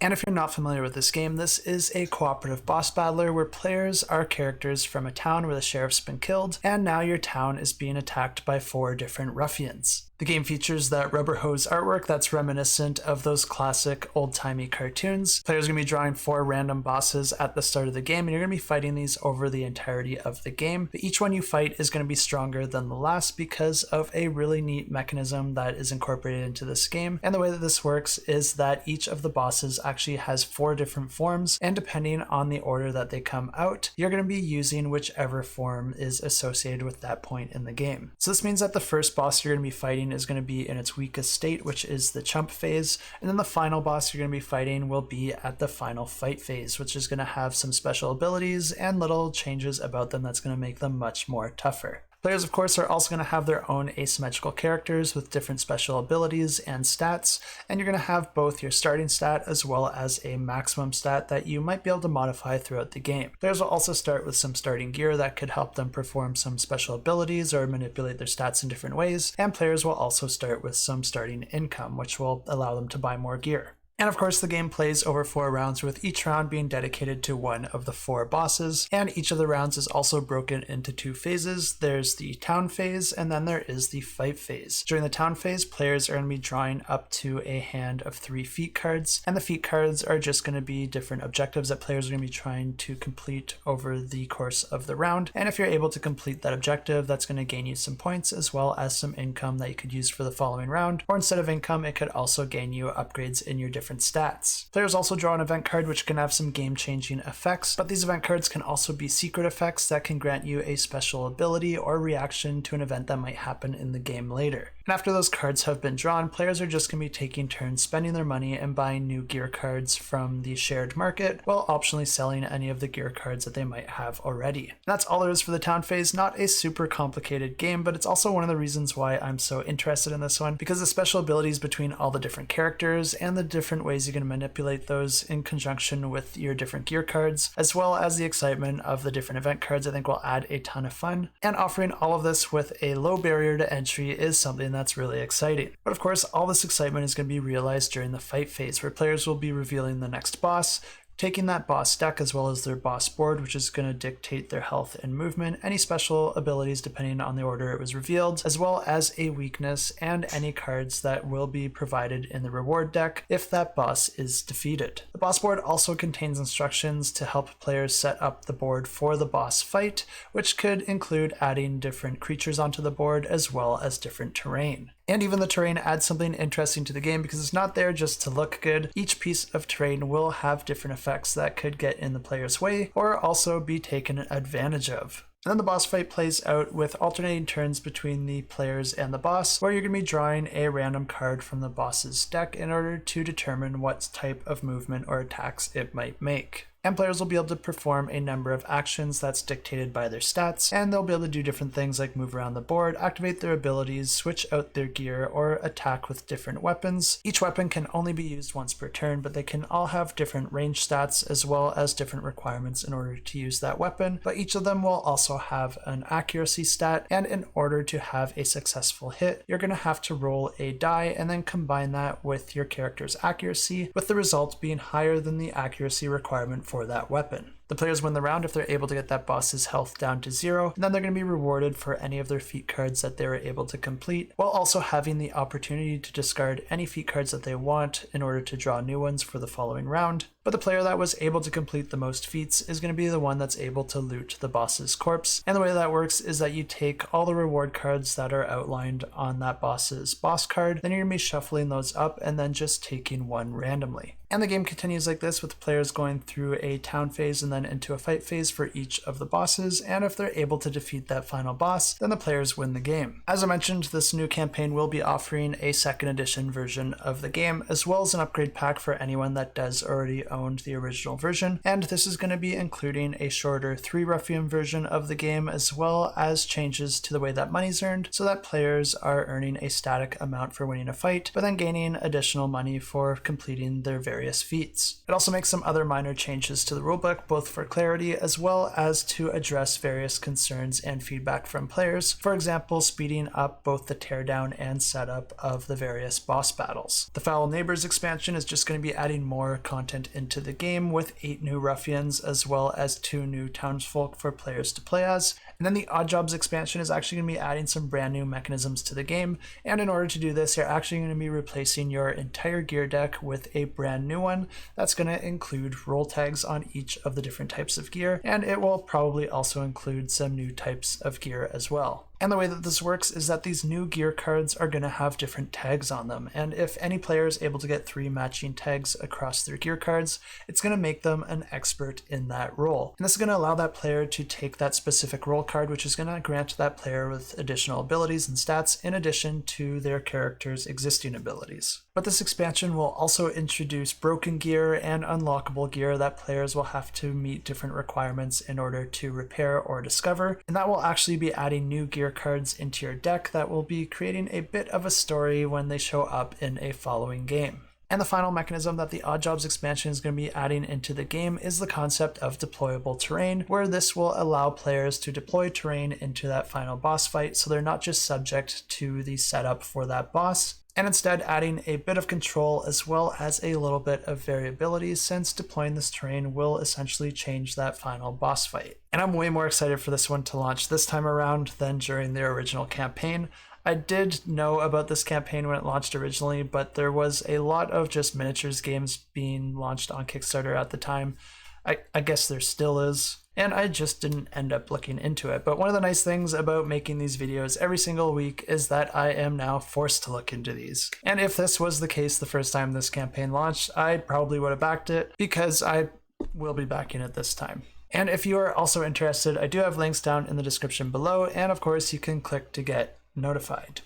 And if you're not familiar with this game, this is a cooperative boss battler where players are characters from a town where the sheriff's been killed, and now your town is being attacked by 4 different ruffians. The game features that rubber hose artwork that's reminiscent of those classic old-timey cartoons. Players are going to be drawing 4 random bosses at the start of the game, and you're going to be fighting these over the entirety of the game. But each one you fight is going to be stronger than the last because of a really neat mechanism that is incorporated into this game. And the way that this works is that each of the bosses actually has 4 different forms, and depending on the order that they come out, you're going to be using whichever form is associated with that point in the game. So this means that the first boss you're going to be fighting is going to be in its weakest state, which is the chump phase, and then the final boss you're going to be fighting will be at the final fight phase, which is going to have some special abilities and little changes about them that's going to make them much more tougher. Players, of course, are also going to have their own asymmetrical characters with different special abilities and stats, and you're going to have both your starting stat as well as a maximum stat that you might be able to modify throughout the game. Players will also start with some starting gear that could help them perform some special abilities or manipulate their stats in different ways, and players will also start with some starting income, which will allow them to buy more gear. And of course, the game plays over 4 rounds, with each round being dedicated to one of the 4 bosses, and each of the rounds is also broken into 2 phases. There's the town phase, and then there is the fight phase. During the town phase, players are going to be drawing up to a hand of 3 feat cards, and the feat cards are just going to be different objectives that players are going to be trying to complete over the course of the round. And if you're able to complete that objective, that's going to gain you some points as well as some income that you could use for the following round, or instead of income, it could also gain you upgrades in your different stats. Players also draw an event card which can have some game-changing effects, but these event cards can also be secret effects that can grant you a special ability or reaction to an event that might happen in the game later. And after those cards have been drawn, players are just going to be taking turns spending their money and buying new gear cards from the shared market, while optionally selling any of the gear cards that they might have already. And that's all there is for the town phase. Not a super complicated game, but it's also one of the reasons why I'm so interested in this one, because the special abilities between all the different characters and the different ways you're going to manipulate those in conjunction with your different gear cards, as well as the excitement of the different event cards, I think will add a ton of fun. And offering all of this with a low barrier to entry is something that's really exciting. But of course, all this excitement is going to be realized during the fight phase, where players will be revealing the next boss, taking that boss deck as well as their boss board, which is going to dictate their health and movement, any special abilities depending on the order it was revealed, as well as a weakness and any cards that will be provided in the reward deck if that boss is defeated. The boss board also contains instructions to help players set up the board for the boss fight, which could include adding different creatures onto the board as well as different terrain. And even the terrain adds something interesting to the game because it's not there just to look good. Each piece of terrain will have different effects that could get in the player's way or also be taken advantage of. And then the boss fight plays out with alternating turns between the players and the boss, where you're going to be drawing a random card from the boss's deck in order to determine what type of movement or attacks it might make. And players will be able to perform a number of actions that's dictated by their stats, and they'll be able to do different things like move around the board, activate their abilities, switch out their gear, or attack with different weapons. Each weapon can only be used once per turn, but they can all have different range stats as well as different requirements in order to use that weapon, but each of them will also have an accuracy stat, and in order to have a successful hit, you're going to have to roll a die and then combine that with your character's accuracy, with the result being higher than the accuracy requirement for that weapon. The players win the round if they're able to get that boss's health down to 0, and then they're going to be rewarded for any of their feat cards that they were able to complete, while also having the opportunity to discard any feat cards that they want in order to draw new ones for the following round. But the player that was able to complete the most feats is going to be the one that's able to loot the boss's corpse. And the way that works is that you take all the reward cards that are outlined on that boss's boss card, then you're going to be shuffling those up and then just taking one randomly. And the game continues like this, with players going through a town phase and then into a fight phase for each of the bosses, and if they're able to defeat that final boss, then the players win the game. As I mentioned, this new campaign will be offering a 2nd edition version of the game, as well as an upgrade pack for anyone that does already own the original version, and this is going to be including a shorter 3 ruffian version of the game, as well as changes to the way that money's earned, so that players are earning a static amount for winning a fight, but then gaining additional money for completing their various feats. It also makes some other minor changes to the rulebook, both both for clarity as well as to address various concerns and feedback from players. For example, speeding up both the teardown and setup of the various boss battles. The Foul Neighbors expansion is just going to be adding more content into the game with 8 new ruffians as well as 2 new townsfolk for players to play as. And then the Odd Jobs expansion is actually going to be adding some brand new mechanisms to the game, and in order to do this, you're actually going to be replacing your entire gear deck with a brand new one that's going to include roll tags on each of the different types of gear, and it will probably also include some new types of gear as well. And the way that this works is that these new gear cards are going to have different tags on them, and if any player is able to get 3 matching tags across their gear cards, it's going to make them an expert in that role. And this is going to allow that player to take that specific role card, which is going to grant that player with additional abilities and stats in addition to their character's existing abilities. But this expansion will also introduce broken gear and unlockable gear that players will have to meet different requirements in order to repair or discover, and that will actually be adding new gear cards into your deck that will be creating a bit of a story when they show up in a following game. And the final mechanism that the Odd Jobs expansion is going to be adding into the game is the concept of deployable terrain, where this will allow players to deploy terrain into that final boss fight so they're not just subject to the setup for that boss, and instead adding a bit of control as well as a little bit of variability, since deploying this terrain will essentially change that final boss fight. And I'm way more excited for this one to launch this time around than during the original campaign. I did know about this campaign when it launched originally, but there was a lot of just miniatures games being launched on Kickstarter at the time. I guess there still is, and I just didn't end up looking into it. But one of the nice things about making these videos every single week is that I am now forced to look into these. And if this was the case the first time this campaign launched, I probably would have backed it, because I will be backing it this time. And if you are also interested, I do have links down in the description below, and of course you can click to get notified.